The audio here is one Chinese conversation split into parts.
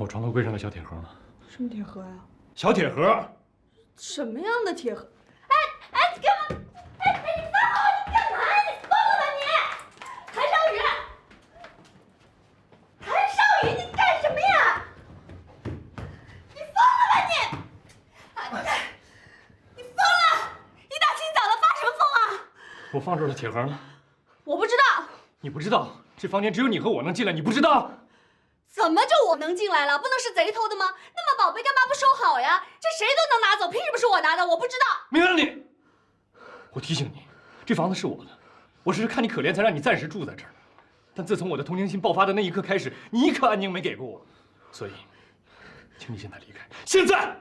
我床头柜上的小铁盒呢？什么铁盒呀？小铁盒。什么样的铁盒？你干嘛？你放好！你干嘛？你疯了吧你？韩少宇，你干什么呀？你疯了吧你？你疯了！一大清早的发什么疯啊？我放这儿的铁盒呢？我不知道。你不知道？这房间只有你和我能进来，你不知道？怎么就我能进来了？不能是贼偷的吗？那么宝贝干嘛不收好呀？这谁都能拿走，凭什么是我拿的？我不知道。明了你！我提醒你，这房子是我的，我是看你可怜才让你暂时住在这儿。但自从我的同情心爆发的那一刻开始，你一刻安宁没给过我，所以，请你现在离开，现在！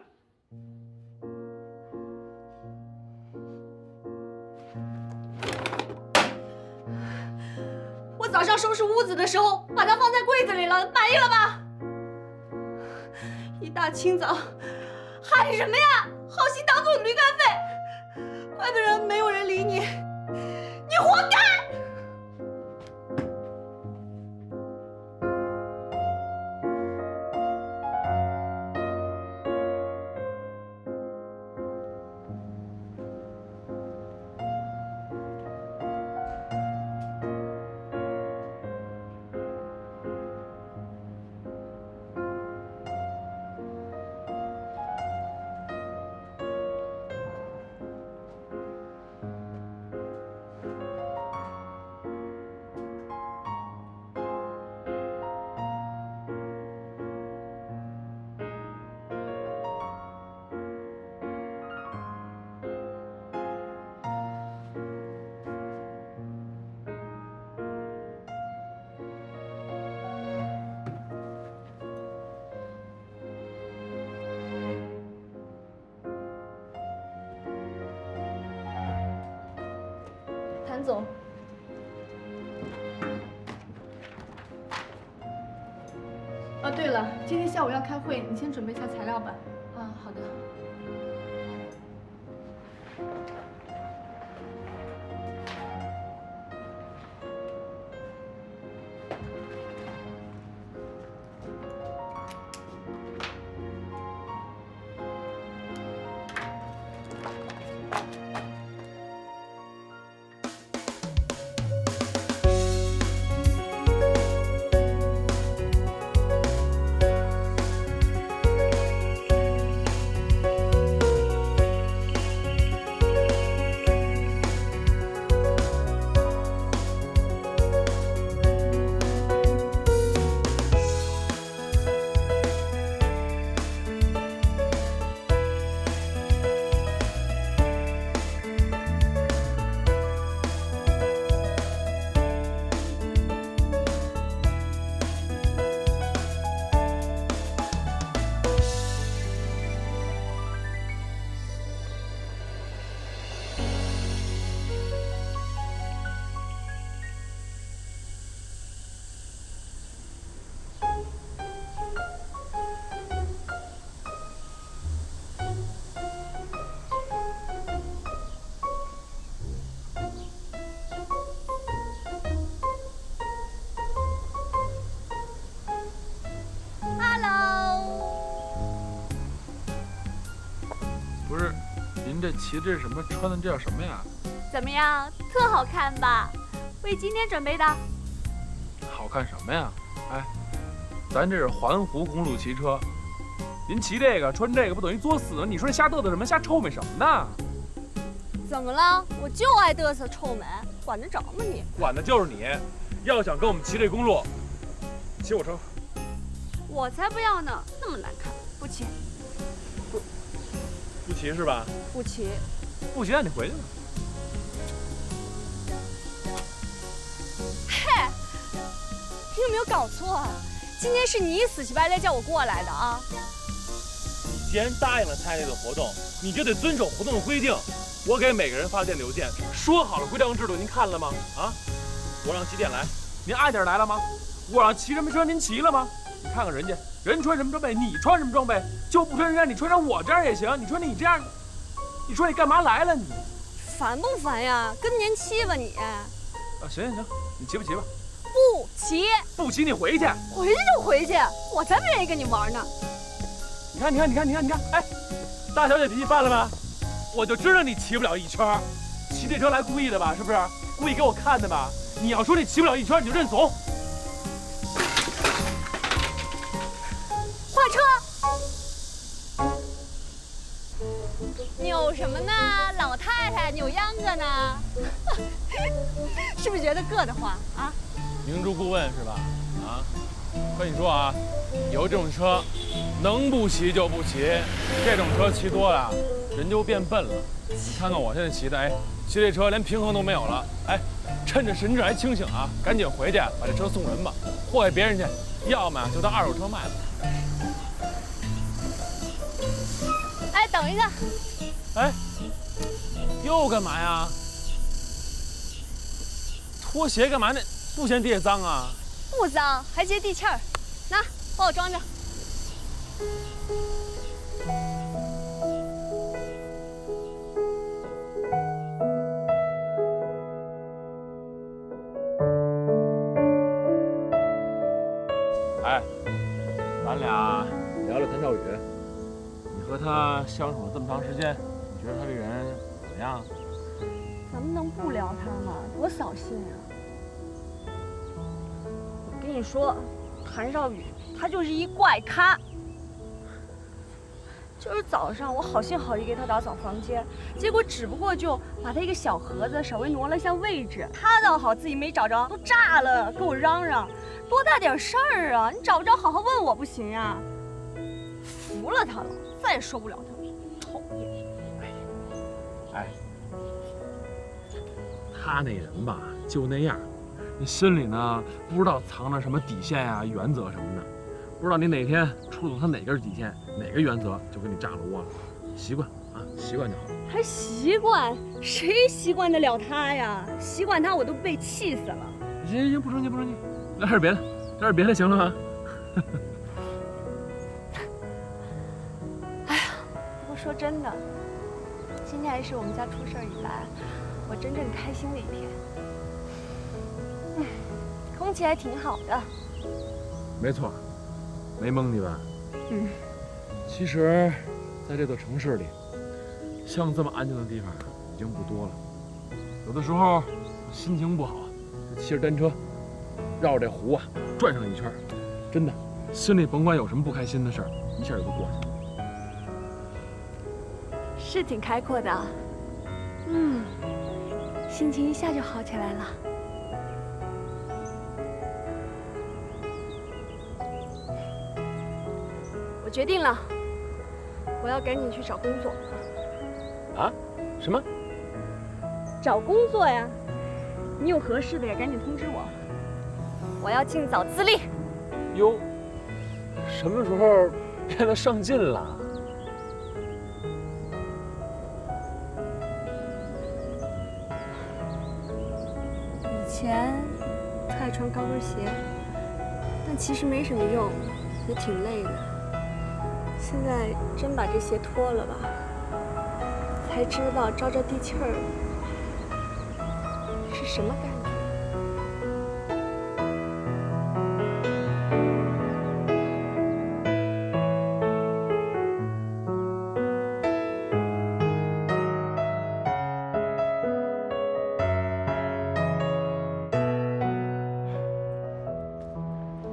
我早上收拾屋子的时候，把它放在柜子里了，满意了吧？一大清早，喊什么呀？好心当做驴肝肺，怪不得没有人理你，你活该！谭总，哦，对了，今天下午要开会，你先准备一下材料吧。啊，好的。不是，您这骑的这是什么？穿的这叫什么呀？怎么样，特好看吧？为今天准备的。好看什么呀？哎，咱这是环湖公路骑车，您骑这个穿这个不等于作死吗？你说这瞎嘚瑟什么？瞎臭美什么呢？怎么了？我就爱嘚瑟臭美，管得着吗你？管的就是你。要想跟我们骑这公路，骑我车。我才不要呢，那么难看，不骑。不骑是吧？不骑。不骑，那你回去吧。嘿，你有没有搞错啊？今天是你死乞白赖叫我过来的啊！既然答应了参加这个活动，你就得遵守活动的规定。我给每个人发电子邮件，说好了规章制度，您看了吗？啊，我让骑电来，您爱点来了吗？我让骑什么车，您骑了吗？你看看人家，人穿什么装备，你穿什么装备，就不穿人家，你穿上我这样也行。你说你这样，你说你干嘛来了你？烦不烦呀？更年期吧你？啊，行行行，你骑吧骑吧。不，不骑。不骑你回去。回去就回去，我才不愿意跟你玩呢。你看，哎，大小姐脾气犯了吧？我就知道你骑不了一圈，骑这车来故意的吧？是不是？故意给我看的吧？你要说你骑不了一圈，你就认怂。换车。扭什么呢？老太太扭秧歌呢？是不是觉得硌得慌啊？明珠顾问是吧？啊，和你说啊，有这种车，能不骑就不骑。这种车骑多了，人就变笨了。你看看我现在骑的，哎，骑这车连平衡都没有了。哎，趁着神志还清醒啊，赶紧回去把这车送人吧，或给别人去，要么就当二手车卖了。哎，等一下。哎，又干嘛呀？拖鞋干嘛呢？不嫌地下脏啊？不脏，还接地气儿。拿，帮我装着。哎，咱俩聊聊谭兆宇。你和他相处了这么长时间，你觉得他这人怎么样？咱们能不聊他吗？多扫兴啊！我跟你说，谭少宇他就是一怪咖。就是早上我好心好意给他打扫房间，结果只不过就把他一个小盒子稍微挪了下位置，他倒好自己没找着，都炸了，跟我嚷嚷，多大点事儿啊！你找不着好好问我不行呀？服了他了，再也受不了他了，讨厌！哎，他那人吧就那样，你心里呢不知道藏着什么底线啊、原则什么的，不知道你哪天触动他哪根底线、哪个原则，就给你炸了窝了。习惯啊，习惯就好。还习惯？谁习惯得了他呀？习惯他我都被气死了。行，不生气，聊点别的，行了吗？哎呀，不过说真的，今天还是我们家出事儿以来我真正开心的一天。空气还挺好的。没错，没蒙你吧？其实，在这座城市里，像这么安静的地方已经不多了。有的时候心情不好，就骑着单车绕着这湖啊转上一圈，真的，心里甭管有什么不开心的事儿，一下就都过去了。是挺开阔的，心情一下就好起来了。我决定了，我要赶紧去找工作。啊？什么？找工作呀？你有合适的呀，赶紧通知我。我要尽早自立。哟，什么时候变得上进了？以前特爱穿高跟鞋，但其实没什么用，也挺累的。现在真把这鞋脱了吧，才知道着地气儿是什么感觉。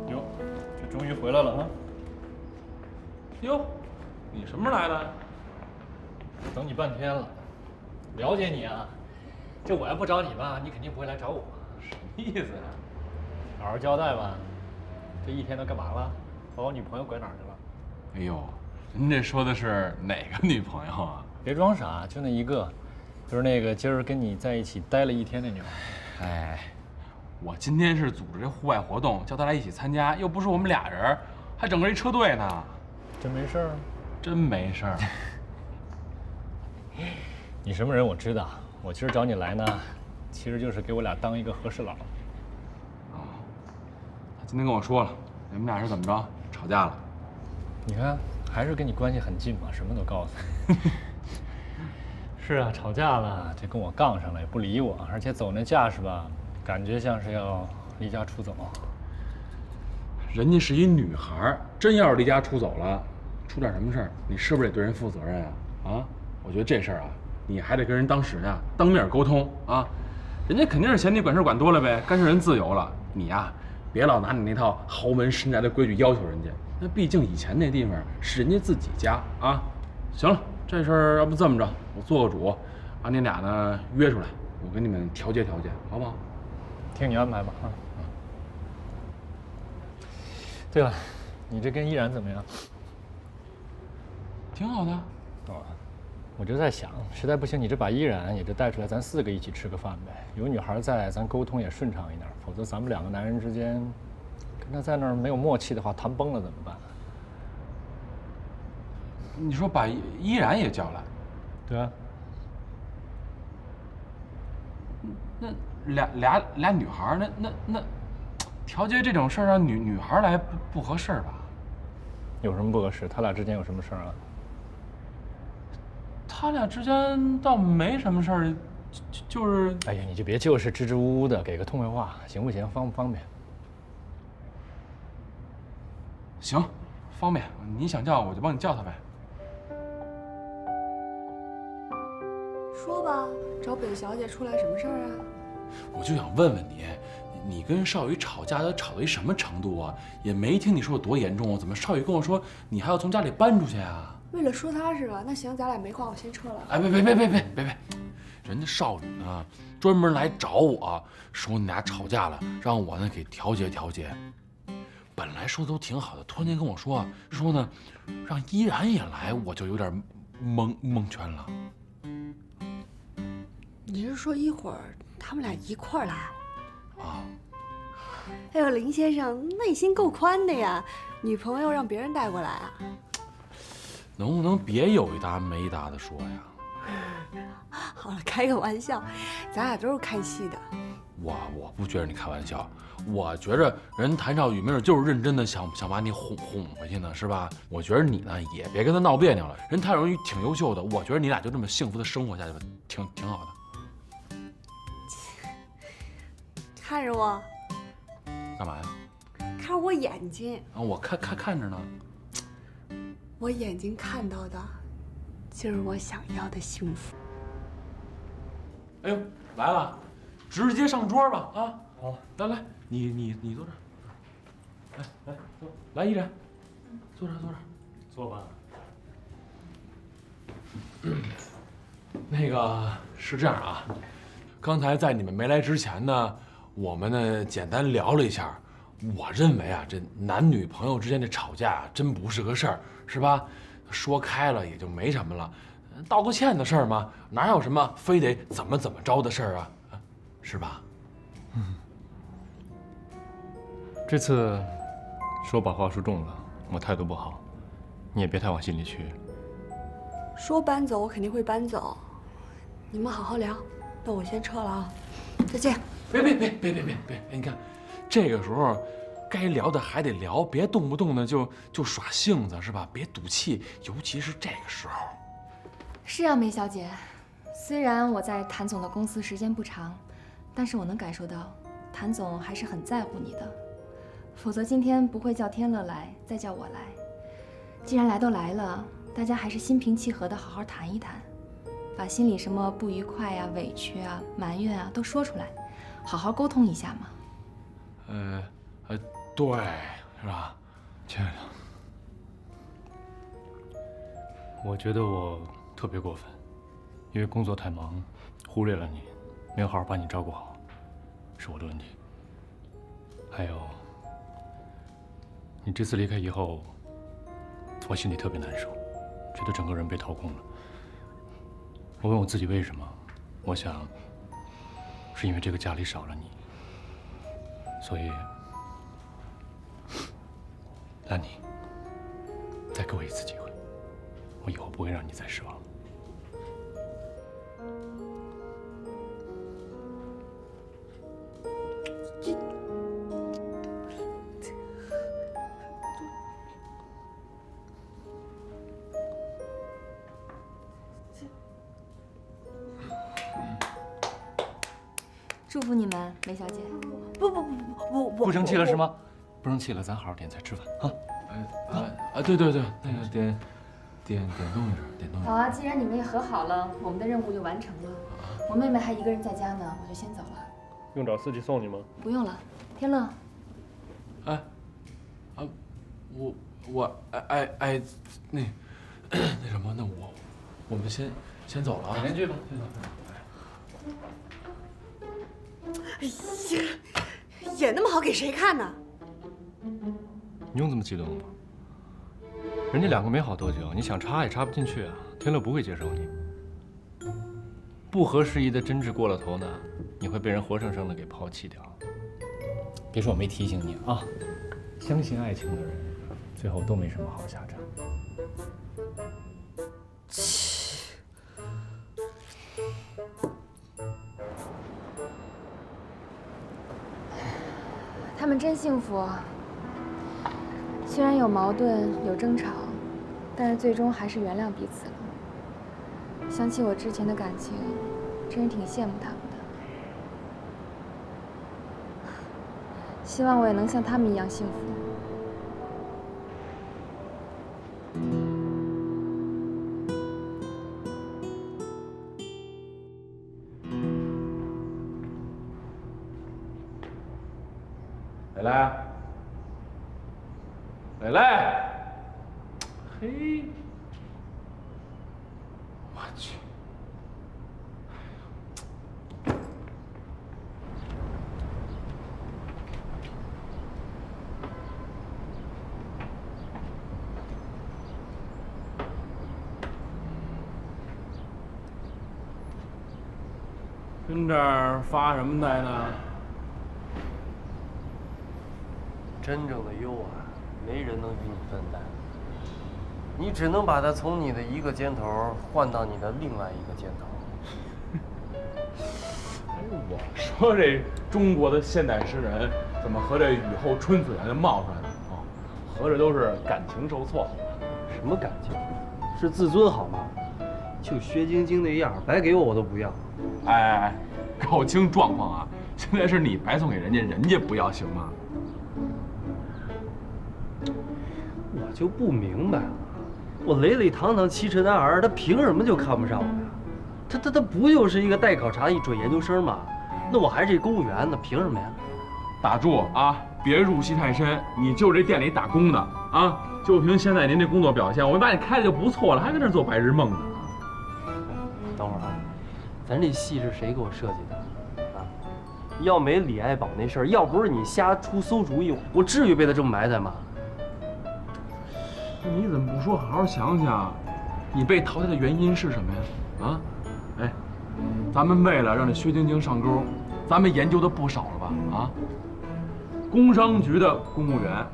哟，这终于回来了啊！哟，你什么时候来的？等你半天了，了解你啊。这我要不找你吧，你肯定不会来找我。什么意思呀？好好交代吧。这一天都干嘛了？把我女朋友拐哪儿去了？哎呦，您这说的是哪个女朋友啊？别装傻，就那一个，就是那个今儿跟你在一起待了一天那女孩。哎，我今天是组织这户外活动，叫她来一起参加，又不是我们俩人，还整个一车队呢。真没事儿？真没事儿。你什么人我知道，我今儿找你来呢，其实就是给我俩当一个和事佬。哦，他今天跟我说了，你们俩是怎么着？吵架了？你看，还是跟你关系很近嘛，什么都告诉你。是啊，吵架了，这跟我杠上了，也不理我，而且走那架势吧，感觉像是要离家出走。人家是一女孩，真要是离家出走了，出点什么事儿，你是不是得对人负责任啊？啊，我觉得这事儿啊，你还得跟人当事人啊当面沟通啊。人家肯定是嫌你管事管多了呗，干涉人自由了。你呀，别老拿你那套豪门深宅的规矩要求人家，那毕竟以前那地方是人家自己家啊。行了，这事儿要不这么着，我做个主，把你俩呢约出来，我给你们调解调解，好不好？听你安排吧啊。对了，你这跟依然怎么样？挺好的。哦，我就在想，实在不行，你这把依然也就带出来，咱4个一起吃个饭呗。有女孩在，咱沟通也顺畅一点。否则咱们2个男人之间，跟他在那儿没有默契的话，谈崩了怎么办？你说把依然也叫来？对啊。那俩女孩儿，那调解这种事儿让女孩来不合适吧？有什么不合适？他俩之间有什么事儿啊？他俩之间倒没什么事儿，就是……哎呀，你就别就是支支吾吾的，给个痛快话，行不行？方不方便？行，方便。你想叫我就帮你叫他呗。说吧，找本小姐出来什么事儿啊？我就想问问你，你跟少宇吵架都吵到一什么程度啊？也没听你说有多严重啊，怎么少宇跟我说你还要从家里搬出去啊？为了说他是吧？那行，咱俩没话，我先撤了。哎，别！人家少宇呢，专门来找我说你俩吵架了，让我呢给调解调解。本来说的都挺好的，突然间跟我说呢，让依然也来，我就有点蒙圈了。你是说一会儿他们俩一块儿来？啊！哎呦，林先生内心够宽的呀，女朋友让别人带过来啊？能不能别有一搭没一搭的说呀？好了，开个玩笑，咱俩都是看戏的。我不觉得你开玩笑，我觉着人谭少宇没准就是认真的想把你哄回去呢，是吧？我觉得你呢也别跟他闹别扭了，人谭少宇挺优秀的，我觉得你俩就这么幸福的生活下去吧，挺好的。看着我，干嘛呀？看着我眼睛。啊，我看着呢。我眼睛看到的，就是我想要的幸福。哎呦，来了，直接上桌吧啊！好，来，你坐这儿。来坐，来依然，坐这儿。坐吧。那个是这样啊，刚才在你们没来之前呢，我们呢简单聊了一下。我认为啊，这男女朋友之间的吵架啊，真不是个事儿，是吧？说开了也就没什么了，道个歉的事儿嘛，哪有什么非得怎么着的事儿啊？是吧？这次说把话说重了，我态度不好，你也别太往心里去。说搬走，我肯定会搬走。你们好好聊，那我先撤了啊，再见。别！你看，这个时候该聊的还得聊，别动不动的就耍性子，是吧？别赌气，尤其是这个时候。是啊，梅小姐，虽然我在谭总的公司时间不长，但是我能感受到谭总还是很在乎你的，否则今天不会叫天乐来，再叫我来。既然来都来了，大家还是心平气和的好好谈一谈，把心里什么不愉快呀、委屈啊、埋怨啊都说出来，好好沟通一下嘛。对，是吧？亲爱的，我觉得我特别过分，因为工作太忙，忽略了你，没有好好把你照顾好，是我的问题。还有，你这次离开以后，我心里特别难受，觉得整个人被掏空了。我问我自己为什么，我想，是因为这个家里少了你，所以。兰妮，再给我一次机会，我以后不会让你再失望了。祝福你们，梅小姐。不，不生气了是吗？不生气了，咱好好点菜吃饭啊！对，那个点东西，点东西。好啊，既然你们也和好了，我们的任务就完成了。我妹妹还一个人在家呢，我就先走了。用找司机送你吗？不用了，天乐。那什么，那我们先走了啊。先去吧。哎呀，演那么好给谁看呢？你用这么激动吗？人家两个没好多久，你想插也插不进去啊！天乐不会接受你。不合时宜的真挚过了头呢，你会被人活生生的给抛弃掉。别说我没提醒你啊！相信爱情的人，最后都没什么好下场。他们真幸福啊！虽然有矛盾有争吵，但是最终还是原谅彼此了。想起我之前的感情，真是挺羡慕他们的。希望我也能像他们一样幸福。蕾蕾，嘿，我去，跟这儿发什么呆呢？真正的忧啊，没人能与你分担，你只能把它从你的一个肩头换到你的另外一个肩头。我说这中国的现代诗人怎么和这雨后春笋就冒出来的啊？合着都是感情受挫。什么感情？是自尊好吗？就薛晶晶那样，白给我都不要。哎，搞清状况啊！现在是你白送给人家，人家不要行吗？我就不明白了，我磊磊堂堂7尺男儿，他凭什么就看不上我呀？他不就是一个待考察一准研究生吗？那我还是一公务员呢，凭什么呀？打住啊！别入戏太深，你就是这店里打工的啊！就凭现在您这工作表现，我们把你开了就不错了，还跟这做白日梦呢。等会儿啊，咱这戏是谁给我设计的？啊，要没李爱宝那事儿，要不是你瞎出馊主意，我至于被他这么埋汰吗？你怎么不说好好想想，你被淘汰的原因是什么呀？啊，哎，咱们为了让这薛晶晶上钩，咱们研究的不少了吧？啊，工商局的公务员，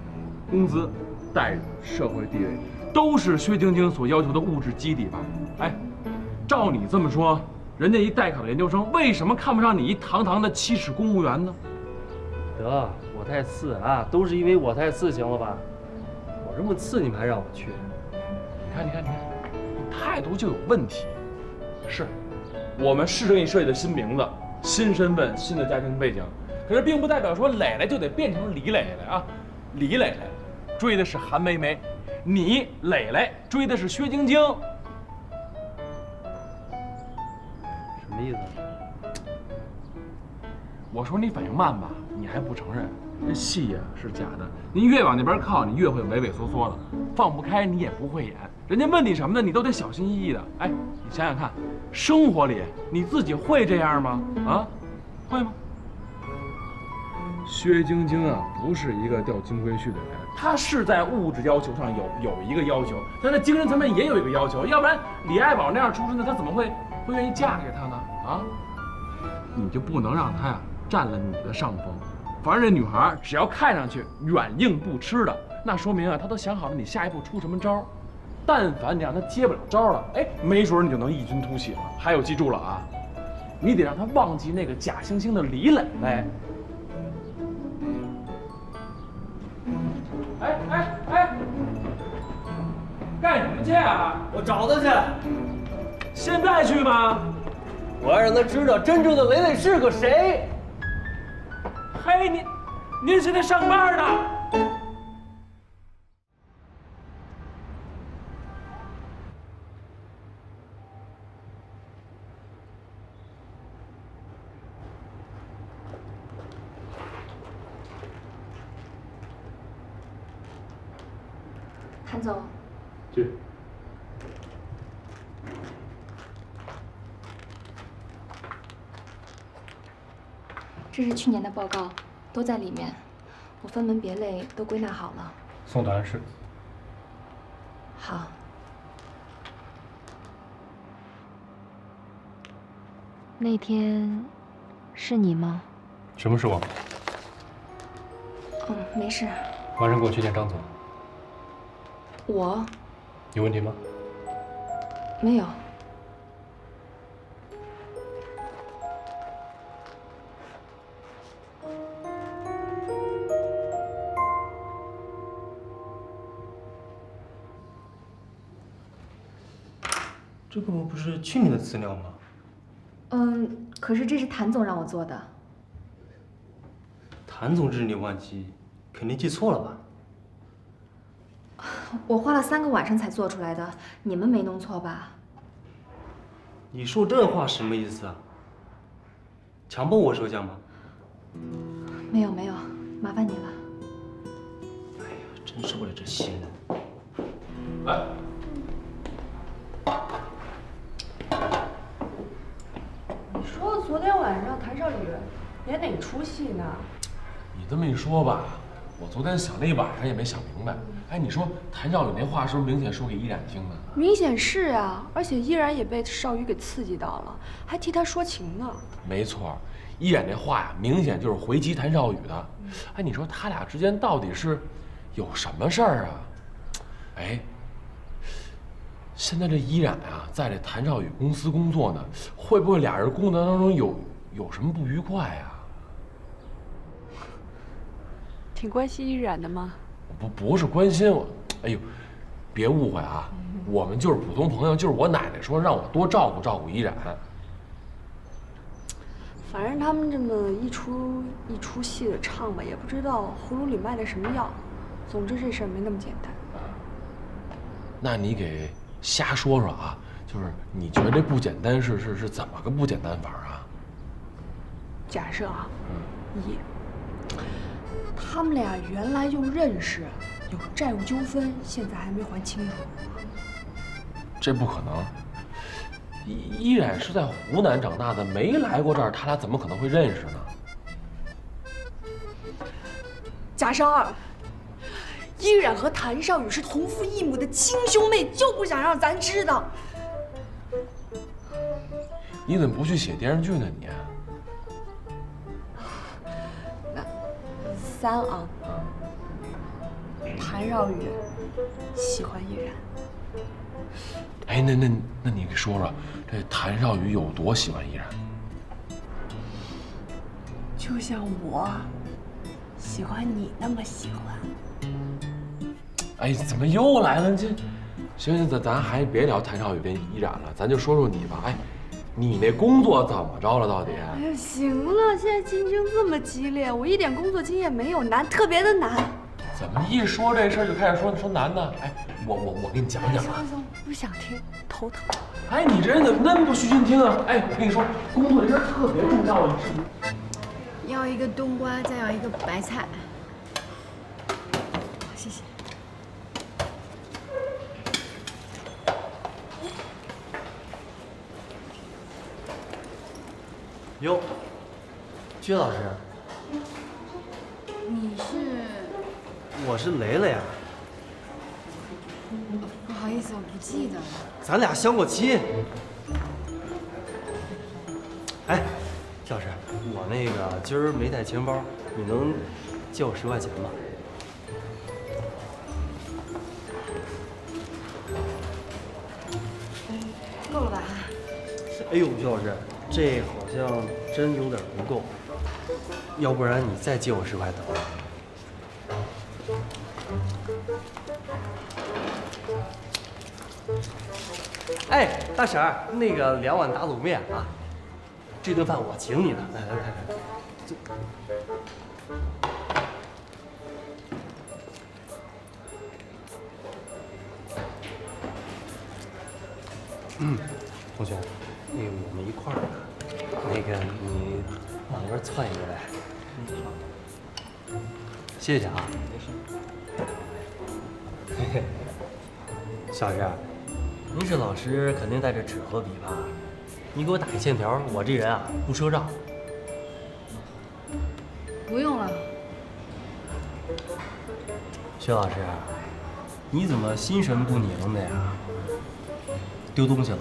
工资、待遇、社会地位，都是薛晶晶所要求的物质基底吧？哎，照你这么说，人家一待考的研究生，为什么看不上你一堂堂的7尺公务员呢？得，我太次啊，都是因为我太次，行了吧？我这么次，你们还让我去？你看，你态度就有问题。是，我们是给你设计的新名字、新身份、新的家庭背景，可是并不代表说磊磊就得变成李磊磊啊。李磊磊追的是韩梅梅，你磊磊追的是薛晶晶。什么意思？我说你反应慢吧，你还不承认。这戏呀是假的，您越往那边靠，你越会畏畏缩缩的，放不开你也不会演。人家问你什么呢，你都得小心翼翼的。哎，你想想看，生活里你自己会这样吗？啊，会吗？薛晶晶啊，不是一个钓金龟婿的人，她是在物质要求上有一个要求，但在精神层面也有一个要求，要不然李爱宝那样出身的，她怎么会愿意嫁给他呢？啊，你就不能让她呀占了你的上风。反正这女孩只要看上去软硬不吃的，那说明啊，她都想好了你下一步出什么招。但凡你让她接不了招了，哎，没准你就能异军突起了。还有，记住了啊，你得让她忘记那个假惺惺的李磊磊。哎，干什么去啊？我找他去，现在去吗？我要让他知道真正的磊磊是个谁。嘿，哎，您是在上班呢？谭总，去。这是去年的报告，都在里面，我分门别类都归纳好了。送档案室。好。那天是你吗？什么是我？没事。晚上给我去见张总。我有问题吗？没有。这根本不是去年的资料吗？可是这是谭总让我做的。谭总日理万机，肯定记错了吧？我花了3个晚上才做出来的，你们没弄错吧？你说这话什么意思啊？强迫我收下吗？没有，麻烦你了。哎呀，真受不了这新人。来。你说昨天晚上谭少宇演哪出戏呢？你这么一说吧，我昨天想了一晚上也没想明白。哎，你说谭少宇那话是不是明显说给依然听的？明显是啊，而且依然也被少宇给刺激到了，还替他说情呢。没错，依然这话呀，明显就是回击谭少宇的。哎，你说他俩之间到底是有什么事儿啊？哎，现在这依然啊，在这谭少宇公司工作呢，会不会俩人工作当中有什么不愉快呀？挺关心依然的吗？不是关心我，哎呦，别误会啊，我们就是普通朋友，就是我奶奶说让我多照顾依然。反正他们这么一出戏的唱吧，也不知道葫芦里卖的什么药。总之这事儿没那么简单。那你给瞎说说啊，就是你觉得这不简单是怎么个不简单法啊？假设啊，他们俩原来就认识，有债务纠纷，现在还没还清楚。这不可能，依然是在湖南长大的，没来过这儿，他俩怎么可能会认识呢？假设2，依然和谭少宇是同父异母的亲兄妹，就不想让咱知道。你怎么不去写电视剧呢你？那3啊，谭少宇喜欢依然。哎，那你给说说，这谭少宇有多喜欢依然？就像我喜欢你那么喜欢。哎，怎么又来了？行，咱还别聊谭少宇跟依然了，咱就说说你吧。哎，你那工作怎么着了？到底？哎呀，行了，现在竞争这么激烈，我一点工作经验没有，难，特别的难。怎么一说这事儿就开始说难呢？哎，我给你讲讲啊。行，不想听，头疼。哎，你这人怎么那么不虚心听啊？哎，我跟你说，工作这事儿特别重要，你知不？要一个冬瓜，再要一个白菜。谢谢。哟，薛老师，你是？我是雷雷呀。不好意思，我不记得了。咱俩相过亲。哎，薛老师，我那个今儿没带钱包，你能借我10块钱吗？够了吧？哎呦，薛老师，这好像真有点不够，要不然你再借我10块得了。哎，大婶儿，那个2碗打卤面啊，这顿饭我请你的。来，同学，那个我们一块儿的，那个你往那边窜一个来。好，谢谢啊。没事。嘿嘿，小石，您是老师，肯定带着纸和笔吧？你给我打个欠条，我这人啊不赊账。不用了。薛老师，你怎么心神不宁的呀？丢东西了？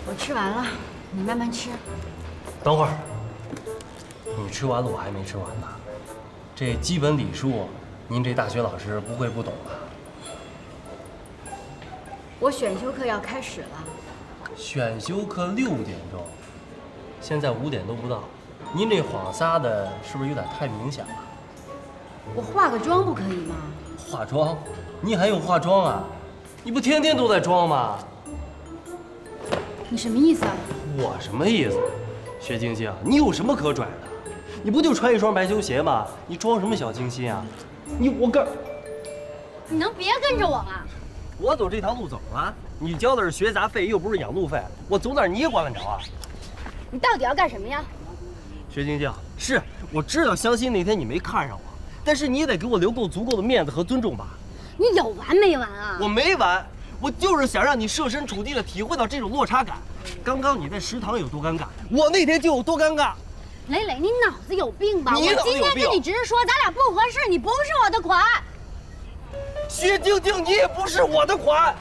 我吃完了，你慢慢吃。等会儿，你吃完了，我还没吃完呢。这基本礼数，您这大学老师不会不懂吧？我选修课要开始了。选修课6点钟，现在5点都不到，您这谎撒的是不是有点太明显了？我化个妆不可以吗？化妆？你还有化妆啊？你不天天都在装吗？你什么意思啊？我什么意思？薛晶晶，你有什么可拽的？你不就穿一双白球鞋吗？你装什么小清新啊？我你能别跟着我吗？我走这条路走了，你交的是学杂费，又不是养路费，我走哪儿你也管得着啊？你到底要干什么呀？薛晶晶，是我知道相亲那天你没看上我，但是你也得给我留够足够的面子和尊重吧？你有完没完啊？我没完，我就是想让你设身处地的体会到这种落差感。刚刚你在食堂有多尴尬，我那天就有多尴尬。磊磊，你脑子有病吧？你脑子有病！我今天跟你直说，咱俩不合适，你不是我的款。薛晶晶，你也不是我的款。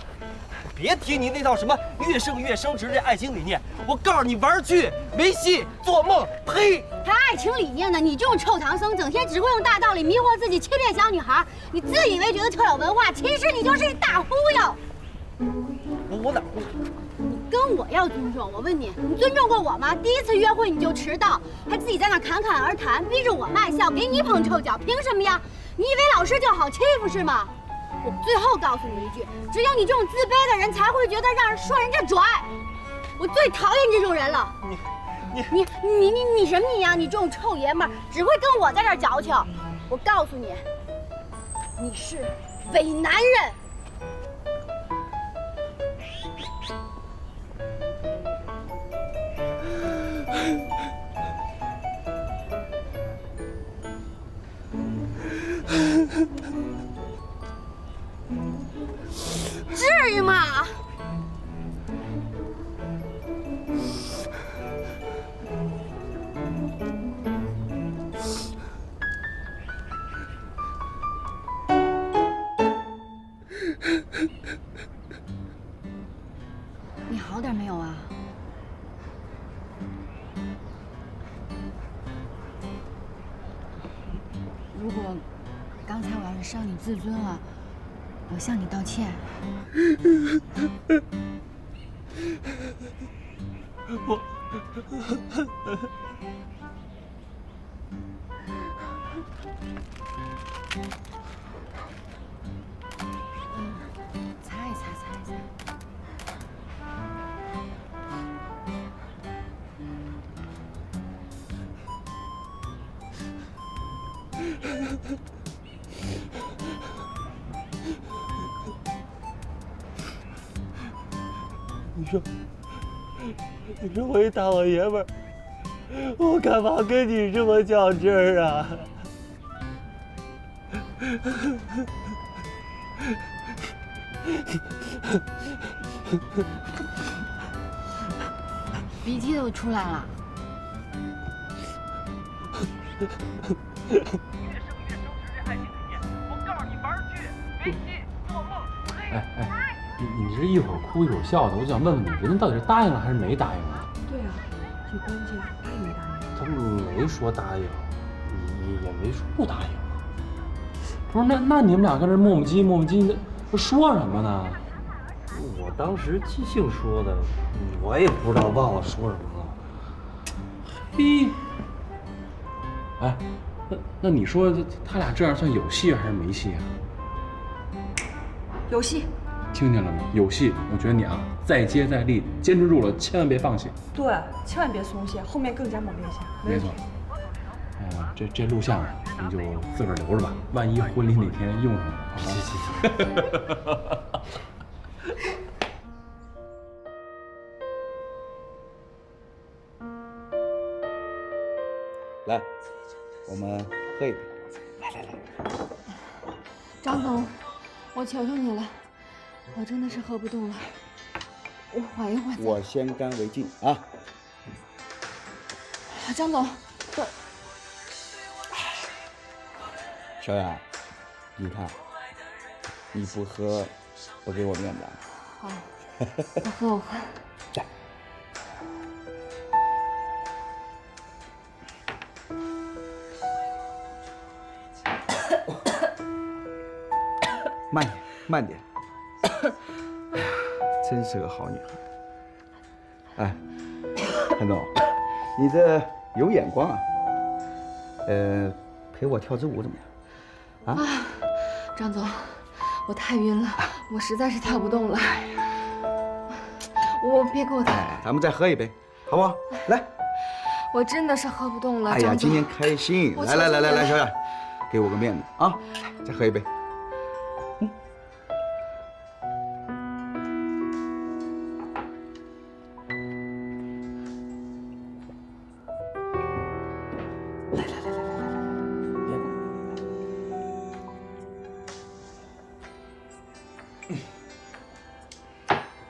别提你那套什么越胜越升值这爱情理念，我告诉你玩去，没戏，做梦，呸！还爱情理念呢？你这种臭唐僧，整天只会用大道理迷惑自己，欺骗小女孩。你自以为觉得特有文化，其实你就是一大忽悠。我哪？你跟我要尊重。我问你，你尊重过我吗？第一次约会你就迟到，还自己在那侃侃而谈，逼着我卖笑，给你捧臭脚，凭什么呀？你以为老师就好欺负是吗？我最后告诉你一句，只有你这种自卑的人才会觉得让人说人家拽。我最讨厌这种人了。你什么你呀？你这种臭爷们儿只会跟我在这儿矫情。我告诉你，你是伪男人。至于吗？你好点没有啊？如果刚才我要是伤你自尊了，我向你道歉。擦一擦，擦一擦。你说我一大老爷们儿，我干嘛跟你这么较真儿啊？鼻涕都出来了。越胜越升值这爱情理念，我告诉你玩去，没戏，做梦。哎，你这一会儿哭一会儿笑的，我就想问问你，人家到底是答应了还是没答应啊？对啊，最关键答应没答应？他没说答应，也没说不答应。不是，那你们俩跟这磨磨唧磨磨唧的，说什么呢？我当时即兴说的，我也不知道忘了说什么了。嘿，哎，那你说他俩这样算有戏还是没戏啊？有戏。听见了吗？有戏！我觉得你啊，再接再厉，坚持住了，千万别放弃。对，千万别松懈，后面更加猛烈些。没错。哎呀，这录像你就自个儿留着吧，万一婚礼哪天用上了。行。来，我们喝一杯。来，张总，我求求你了，我真的是喝不动了，我缓一缓再。我先干为敬啊！张总，小冉，你看，你不喝，不给我面子啊。好，我喝。来。慢点。哎呀，真是个好女孩。哎，韩总，你这有眼光啊。陪我跳支舞怎么样？啊？张总，我太晕了，我实在是跳不动了。别给我跳。咱们再喝一杯，好不好？来。我真的是喝不动了。哎呀，今天开心。来，小冉，给我个面子啊！来，再喝一杯。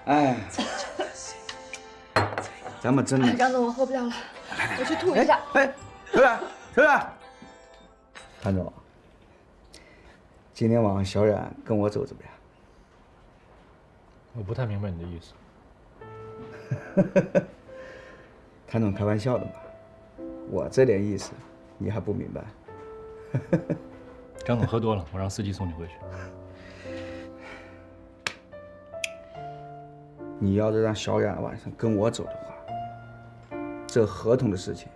哎，咱们真的。张总，我喝不了了，我去吐一下。小冉，韩总，今天晚上小冉跟我走怎么样？我不太明白你的意思。谭总开玩笑的嘛，我这点意思你还不明白？张总喝多了，我让司机送你回去。你要是让小冉晚上跟我走的话，这合同的事情，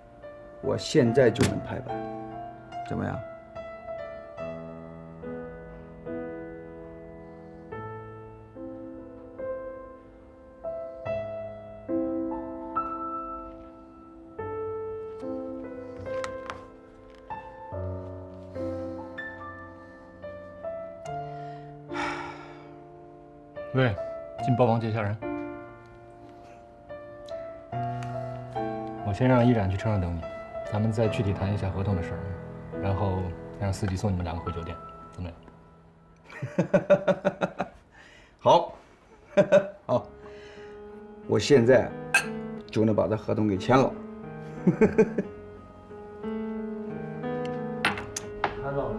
我现在就能拍板，怎么样？喂，进包房接下人。我先让依然去车上等你，咱们再具体谈一下合同的事儿，然后让司机送你们两个回酒店，怎么样？好，好，我现在就能把这合同给签了。韩总。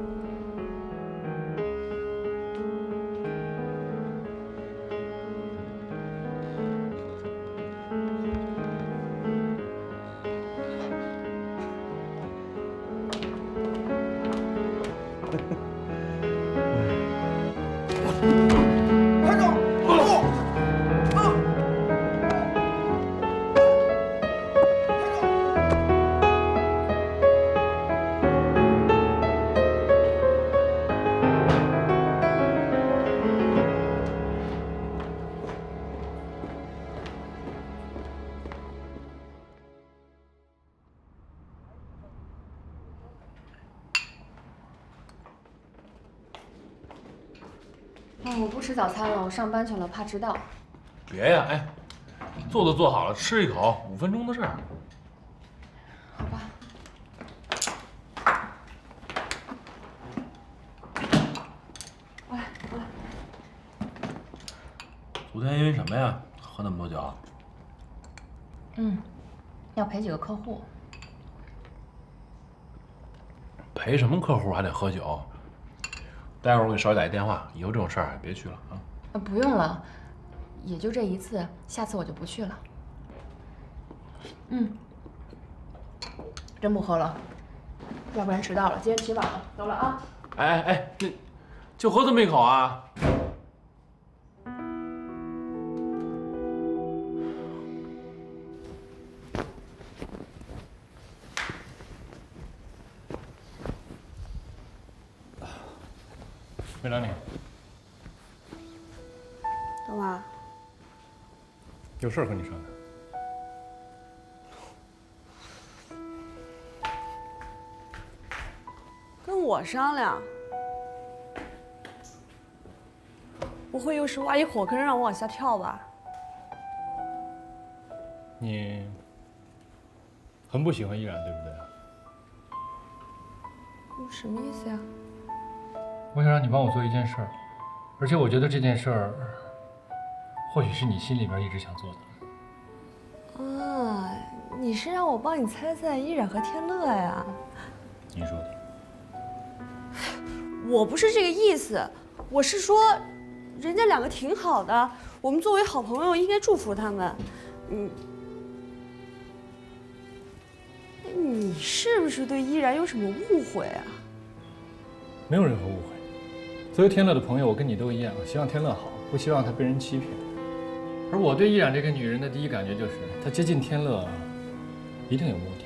我不吃早餐了，我上班去了，怕迟到。别呀，哎，做都做好了，吃一口，5分钟的事儿。好吧。过来。昨天因为什么呀？喝那么多酒？要陪几个客户。陪什么客户还得喝酒？待会儿我给少爷打一电话，以后这种事儿别去了啊。不用了，也就这一次，下次我就不去了。真不喝了，要不然迟到了。今天起晚了，走了啊。哎，那就喝这么一口啊？没找你，干嘛？有事和你商量。跟我商量？不会又是挖一火坑让我往下跳吧？你很不喜欢依然，对不对？什么意思呀？我想让你帮我做一件事儿，而且我觉得这件事儿，或许是你心里边一直想做的。啊，你是让我帮你猜猜依然和天乐呀？你说的。我不是这个意思，我是说，人家两个挺好的，我们作为好朋友应该祝福他们。你是不是对依然有什么误会啊？没有任何误会。作为天乐的朋友，我跟你都一样，希望天乐好，不希望他被人欺骗。而我对依然这个女人的第一感觉就是，她接近天乐一定有目的。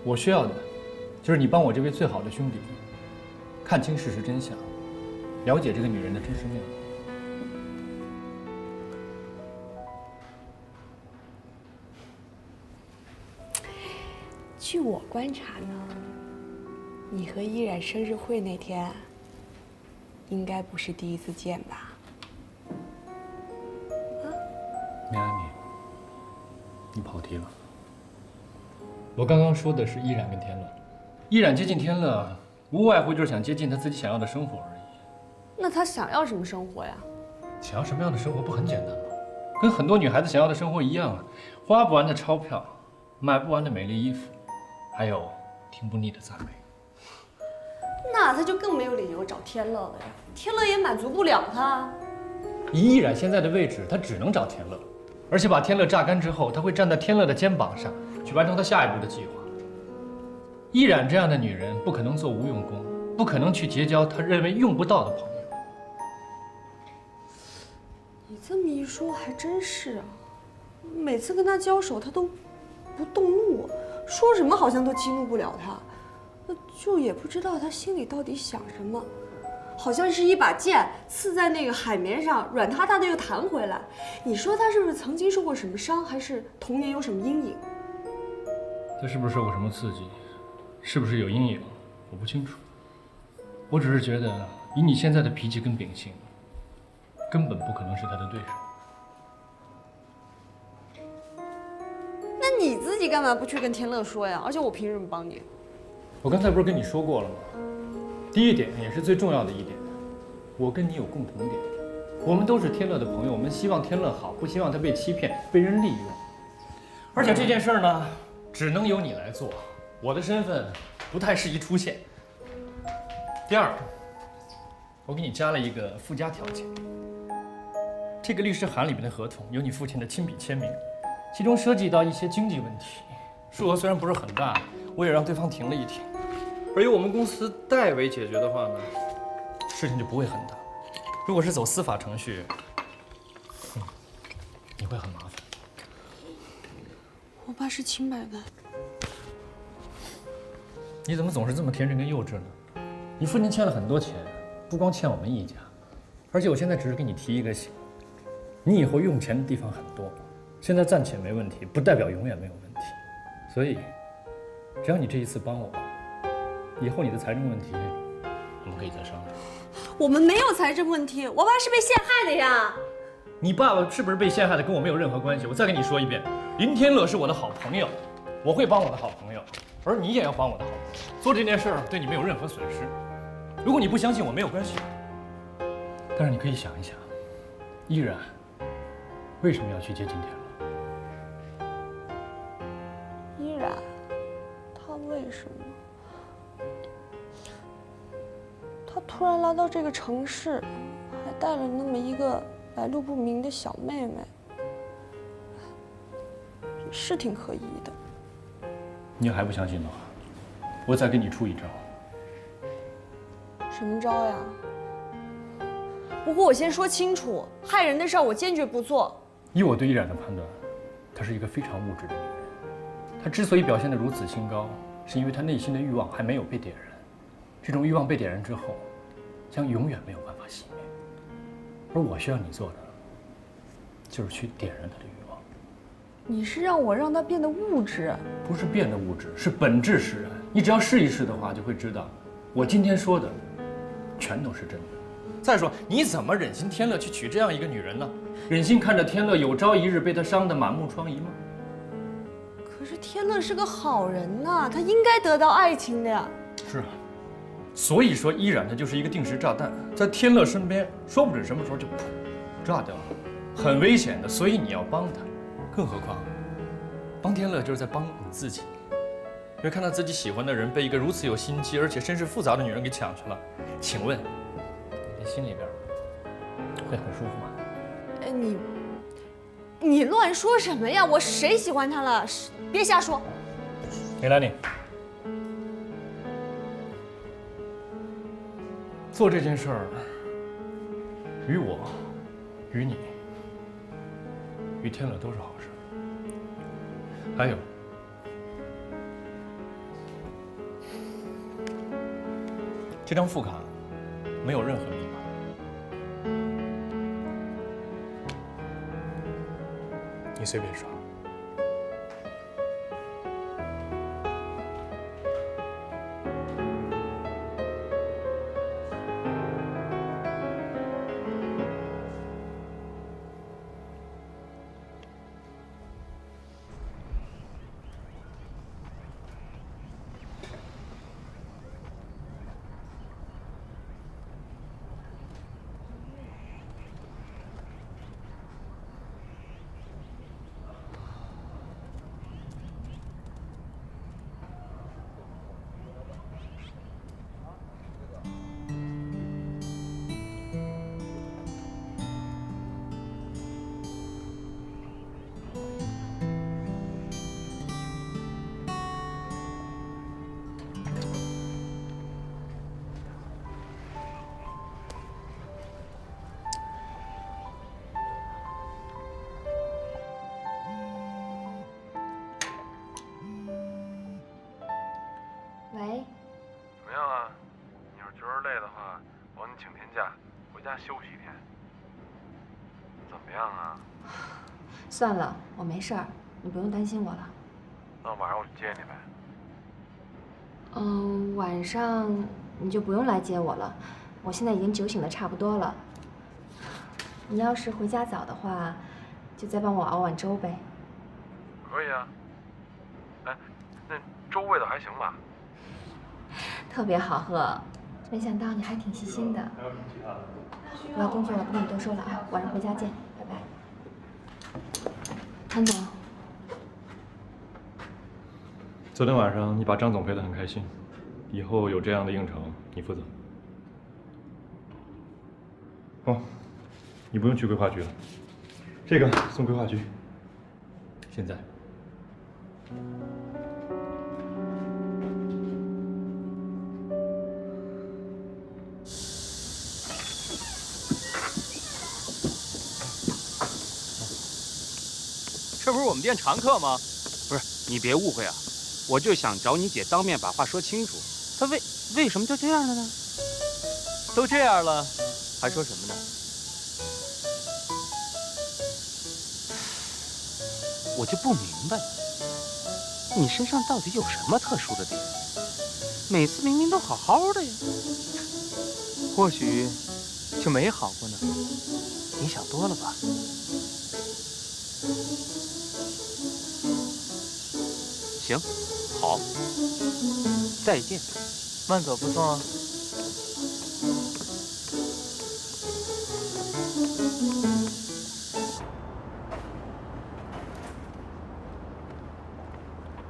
我需要的，就是你帮我这位最好的兄弟，看清事实真相，了解这个女人的真实面目。据我观察呢，你和依然生日会那天，应该不是第一次见吧？梅安妮，你跑题了。我刚刚说的是依然跟天乐，依然接近天乐，无外乎就是想接近他自己想要的生活而已。那他想要什么生活呀？想要什么样的生活不很简单吗？跟很多女孩子想要的生活一样啊，花不完的钞票，买不完的美丽衣服，还有听不腻的赞美。那他就更没有理由找天乐了呀，天乐也满足不了他。以依然现在的位置，他只能找天乐，而且把天乐榨干之后，他会站在天乐的肩膀上，去完成他下一步的计划。依然这样的女人不可能做无用功，不可能去结交他认为用不到的朋友。你这么一说，还真是啊。每次跟他交手，他都不动怒，说什么好像都激怒不了他，就也不知道他心里到底想什么。好像是一把剑刺在那个海绵上，软塌塌的又弹回来。你说他是不是曾经受过什么伤，还是童年有什么阴影？他是不是受过什么刺激，是不是有阴影，我不清楚。我只是觉得，以你现在的脾气跟秉性，根本不可能是他的对手。那你自己干嘛不去跟天乐说呀？而且我凭什么帮你？我刚才不是跟你说过了吗？第一点也是最重要的一点，我跟你有共同点，我们都是天乐的朋友，我们希望天乐好，不希望他被欺骗、被人利用。而且这件事呢，只能由你来做，我的身份不太适宜出现。第二，我给你加了一个附加条件，这个律师函里面的合同有你父亲的亲笔签名，其中涉及到一些经济问题，数额虽然不是很大，我也让对方停了一停。而由我们公司代为解决的话呢，事情就不会很大。如果是走司法程序，你会很麻烦。我爸是清白的。你怎么总是这么天真跟幼稚呢？你父亲欠了很多钱，不光欠我们一家，而且我现在只是给你提一个醒，你以后用钱的地方很多，现在暂且没问题，不代表永远没有问题。所以，只要你这一次帮我，以后你的财政问题，我们可以再商量。我们没有财政问题，我爸是被陷害的呀。你爸爸是不是被陷害的，跟我没有任何关系。我再跟你说一遍，林天乐是我的好朋友，我会帮我的好朋友，而你也要帮我的好朋友。做这件事儿对你没有任何损失。如果你不相信我，没有关系。但是你可以想一想，依然为什么要去接近天乐？依然，他为什么？他突然来到这个城市，还带了那么一个来路不明的小妹妹，是挺可疑的。你还不相信的话，我再给你出一招。什么招呀？不过我先说清楚，害人的事儿我坚决不做。以我对依然的判断，她是一个非常物质的女人。她之所以表现得如此清高，是因为她内心的欲望还没有被点燃。这种欲望被点燃之后，将永远没有办法熄灭。而我需要你做的，就是去点燃她的欲望。你是让我让她变得物质？不是变得物质，是本质使然。你只要试一试的话，就会知道，我今天说的，全都是真的。再说，你怎么忍心天乐去娶这样一个女人呢？忍心看着天乐有朝一日被她伤得满目疮痍吗？可是天乐是个好人呐，他应该得到爱情的呀。是啊，所以说依然他就是一个定时炸弹，在天乐身边，说不准什么时候就噗炸掉了，很危险的。所以你要帮他，更何况帮天乐就是在帮你自己。因为看到自己喜欢的人被一个如此有心机而且身世复杂的女人给抢去了，请问你心里边会很舒服吗？你乱说什么呀？我谁喜欢他了？别瞎说。梅兰妮，做这件事儿，于我、于你、于天乐都是好事。还有，这张副卡没有任何密码，你随便刷。喂，怎么样啊？你要是觉得累的话，我帮你请天假，回家休息一天。怎么样啊？算了，我没事儿，你不用担心我了。那晚上我去接你呗。晚上你就不用来接我了，我现在已经酒醒的差不多了。你要是回家早的话，就再帮我熬碗粥呗。可以啊。哎，那粥味道还行吧？特别好喝，没想到你还挺细心的。我要工作了，不跟你多说了啊，晚上回家见，拜拜。韩总，昨天晚上你把张总陪得很开心，以后有这样的应酬你负责。哦，你不用去规划局了，这个送规划局。现在。这不是我们店常客吗？不是，你别误会啊，我就想找你姐当面把话说清楚。她为什么就这样了呢？都这样了，还说什么呢？我就不明白了，你身上到底有什么特殊的点？每次明明都好好的呀。或许就没好过呢。你想多了吧？行，好，再见。慢走不送啊。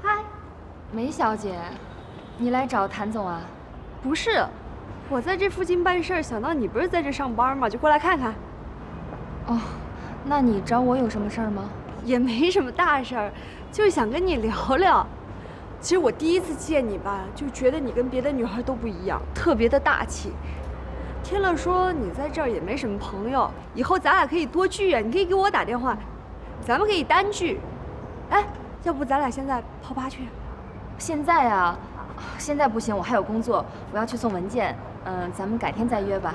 嗨，梅小姐，你来找谭总啊？不是，我在这附近办事儿，想到你不是在这上班吗？就过来看看。哦，那你找我有什么事儿吗？也没什么大事儿，就是想跟你聊聊。其实我第一次见你吧，就觉得你跟别的女孩都不一样，特别的大气。天乐说你在这儿也没什么朋友，以后咱俩可以多聚啊，你可以给我打电话，咱们可以单聚。哎，要不咱俩现在泡吧去？现在啊，现在不行，我还有工作，我要去送文件。咱们改天再约吧。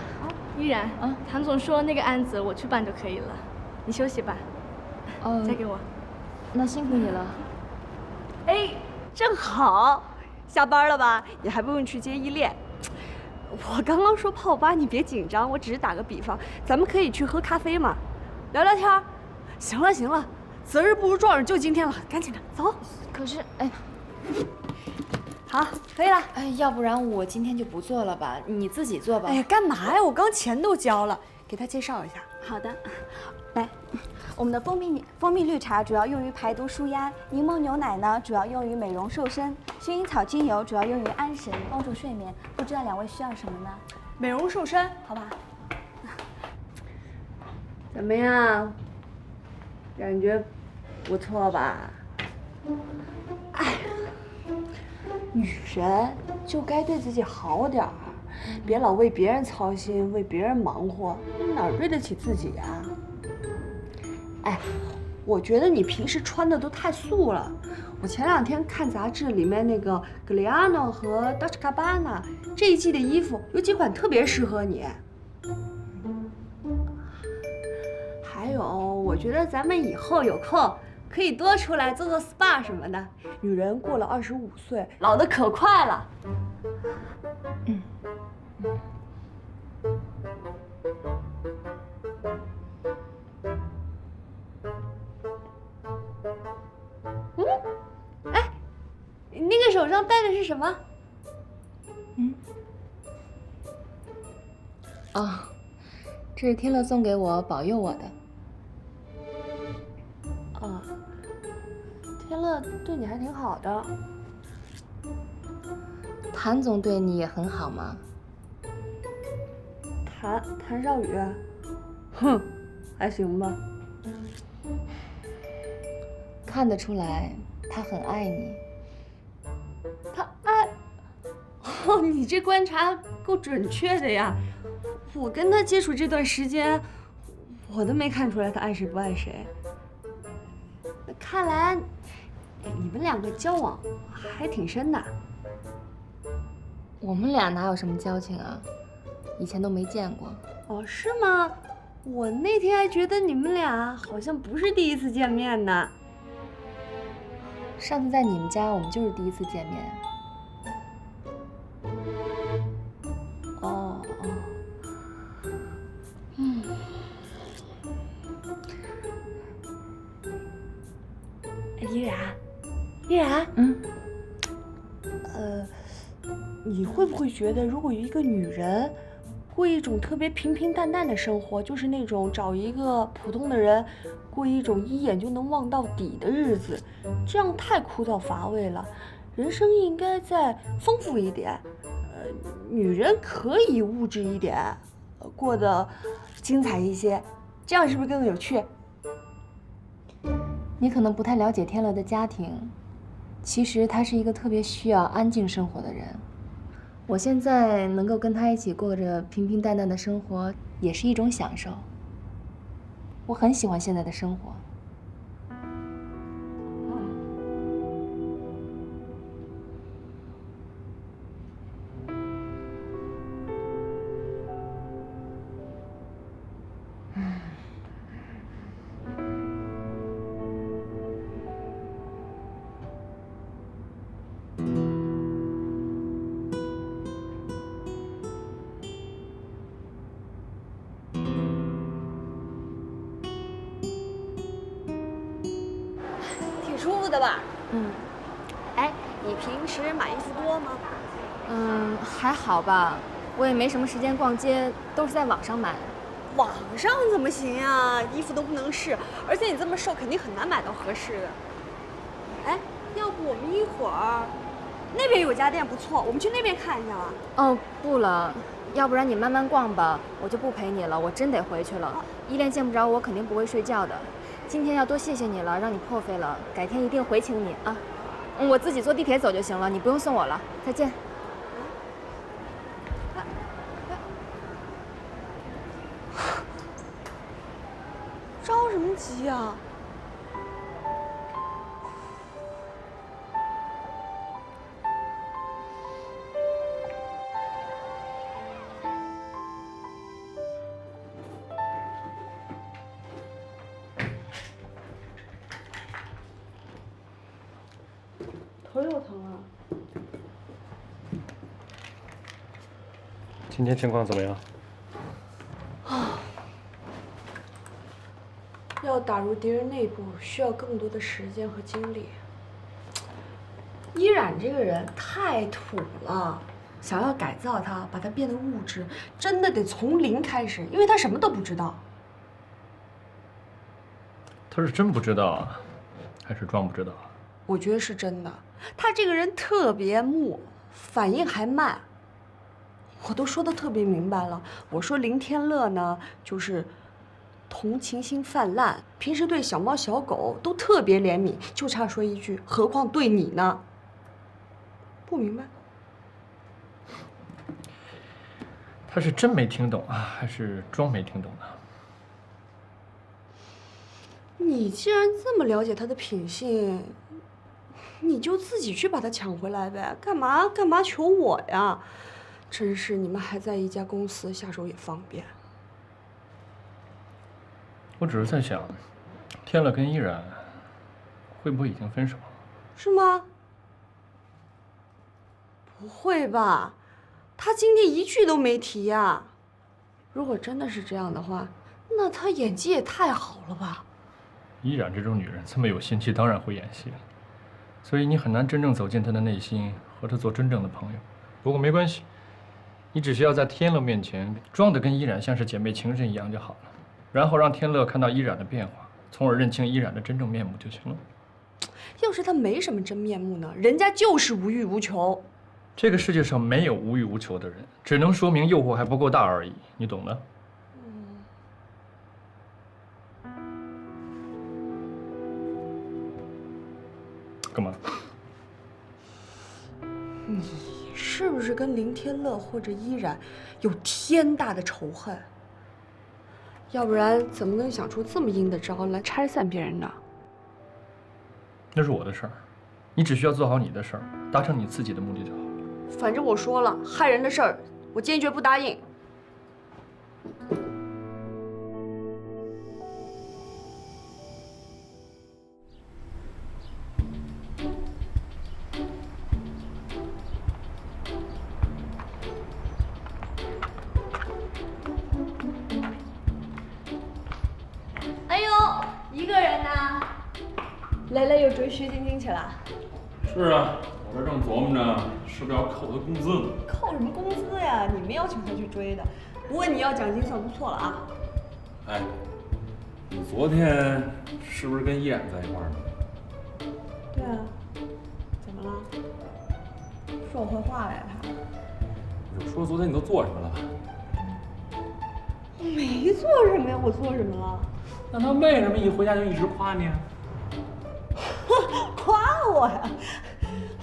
依然，谭总说那个案子我去办就可以了，你休息吧。交给我。那辛苦你了。哎，正好，下班了吧？你还不用去接依恋。我刚刚说泡吧，你别紧张，我只是打个比方，咱们可以去喝咖啡嘛，聊聊天。行了行了，择日不如撞日，就今天了，赶紧的，走。可是，哎，好，可以了。哎，要不然我今天就不做了吧，你自己做吧。哎呀，干嘛呀？我刚钱都交了，给他介绍一下。好的，来，我们的蜂蜜绿茶主要用于排毒舒压，柠檬牛奶呢主要用于美容瘦身，薰衣草精油主要用于安神，帮助睡眠。不知道两位需要什么呢？美容瘦身，好吧？怎么样？感觉不错吧？哎，女人就该对自己好点儿，别老为别人操心，为别人忙活，哪儿对得起自己呀？哎，我觉得你平时穿的都太素了。我前2天看杂志，里面那个 Galliano 和 Dolce Gabbana 这一季的衣服有几款特别适合你。还有，我觉得咱们以后有空可以多出来做做 SPA 什么的。女人过了25岁，老得可快了。哎，你那个手上戴的是什么？哦，这是天乐送给我保佑我的。啊，天乐对你还挺好的。谭总对你也很好吗？谭少宇，哼，还行吧。看得出来，他很爱你。他爱……哦，你这观察够准确的呀！我跟他接触这段时间，我都没看出来他爱谁不爱谁。看来你们2个交往还挺深的。我们俩哪有什么交情啊？以前都没见过。哦，是吗？我那天还觉得你们俩好像不是第一次见面呢。上次在你们家，我们就是第一次见面。哦，依然，你会不会觉得，如果一个女人过一种特别平平淡淡的生活，就是那种找一个普通的人过一种一眼就能望到底的日子，这样太枯燥乏味了。人生应该再丰富一点。女人可以物质一点，过得精彩一些，这样是不是更有趣？你可能不太了解天乐的家庭，其实他是一个特别需要安静生活的人。我现在能够跟他一起过着平平淡淡的生活，也是一种享受。我很喜欢现在的生活。舒服的吧？嗯。哎，你平时买衣服多吗？还好吧，我也没什么时间逛街，都是在网上买。网上怎么行啊？衣服都不能试，而且你这么瘦，肯定很难买到合适的。哎，要不我们一会儿，那边有家店不错，我们去那边看一下吧。哦，不了，要不然你慢慢逛吧，我就不陪你了，我真得回去了。依恋见不着我，肯定不会睡觉的。今天要多谢谢你了，让你破费了，改天一定回请你啊。我自己坐地铁走就行了，你不用送我了。再见。着什么急啊？头又疼啊！今天情况怎么样？要打入敌人内部，需要更多的时间和精力。依然这个人太土了，想要改造他，把他变得物质，真的得从零开始，因为他什么都不知道。他是真不知道啊，还是装不知道啊？我觉得是真的，他这个人特别木，反应还慢。我都说的特别明白了，我说林天乐呢，就是同情心泛滥，平时对小猫小狗都特别怜悯，就差说一句，何况对你呢？不明白？他是真没听懂啊，还是装没听懂呢？你既然这么了解他的品性，你就自己去把他抢回来呗，干嘛求我呀？真是你们还在一家公司，下手也方便。我只是在想，天乐跟依然会不会已经分手了？是吗？不会吧，他今天一句都没提呀。如果真的是这样的话，那他演技也太好了吧？依然这种女人这么有心机，当然会演戏了。所以你很难真正走进她的内心，和她做真正的朋友。不过没关系，你只需要在天乐面前装的跟依然像是姐妹情深一样就好了，然后让天乐看到依然的变化，从而认清依然的真正面目就行了。要是他没什么真面目呢？人家就是无欲无求。这个世界上没有无欲无求的人，只能说明诱惑还不够大而已，你懂的。干嘛？你是不是跟林天乐或者依然有天大的仇恨？要不然怎么能想出这么阴的招来拆散别人呢？那是我的事儿，你只需要做好你的事儿，达成你自己的目的就好了。反正我说了，害人的事儿，我坚决不答应。哎呦，一个人呢？雷雷又追薛晶晶去了。是啊，我这正琢磨着是不是要扣他工资呢。扣什么工资呀？你们要求他去追的，不过你要奖金算不错了啊。哎，你昨天是不是跟依然在一块儿呢？对啊，怎么了？说我坏话了呀他？你就说昨天你都做什么了吧？我没做什么呀，我做什么了？那他为什么一回家就一直夸你啊？夸我呀？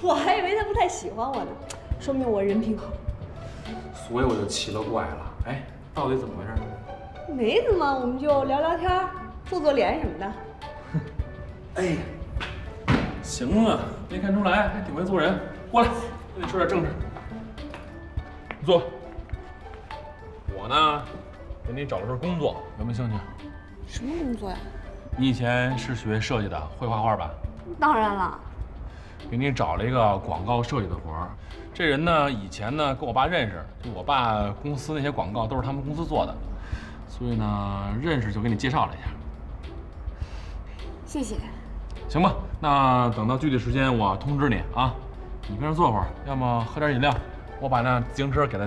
我还以为他不太喜欢我呢，说明我人品好。所以我就奇了怪了，哎，到底怎么回事？没怎么，我们就聊聊天，做做脸什么的。哎，行啊，没看出来，还挺会做人。过来，跟你说点正事。坐。我呢，给你找了份工作，有没有兴趣？什么工作呀？你以前是学设计的，会画画吧？当然了。给你找了一个广告设计的活儿。这人呢，以前呢跟我爸认识，就我爸公司那些广告都是他们公司做的，所以呢认识就给你介绍了一下。谢谢。行吧，那等到具体时间我通知你啊。你跟这坐会儿，要么喝点饮料，我把那自行车给他。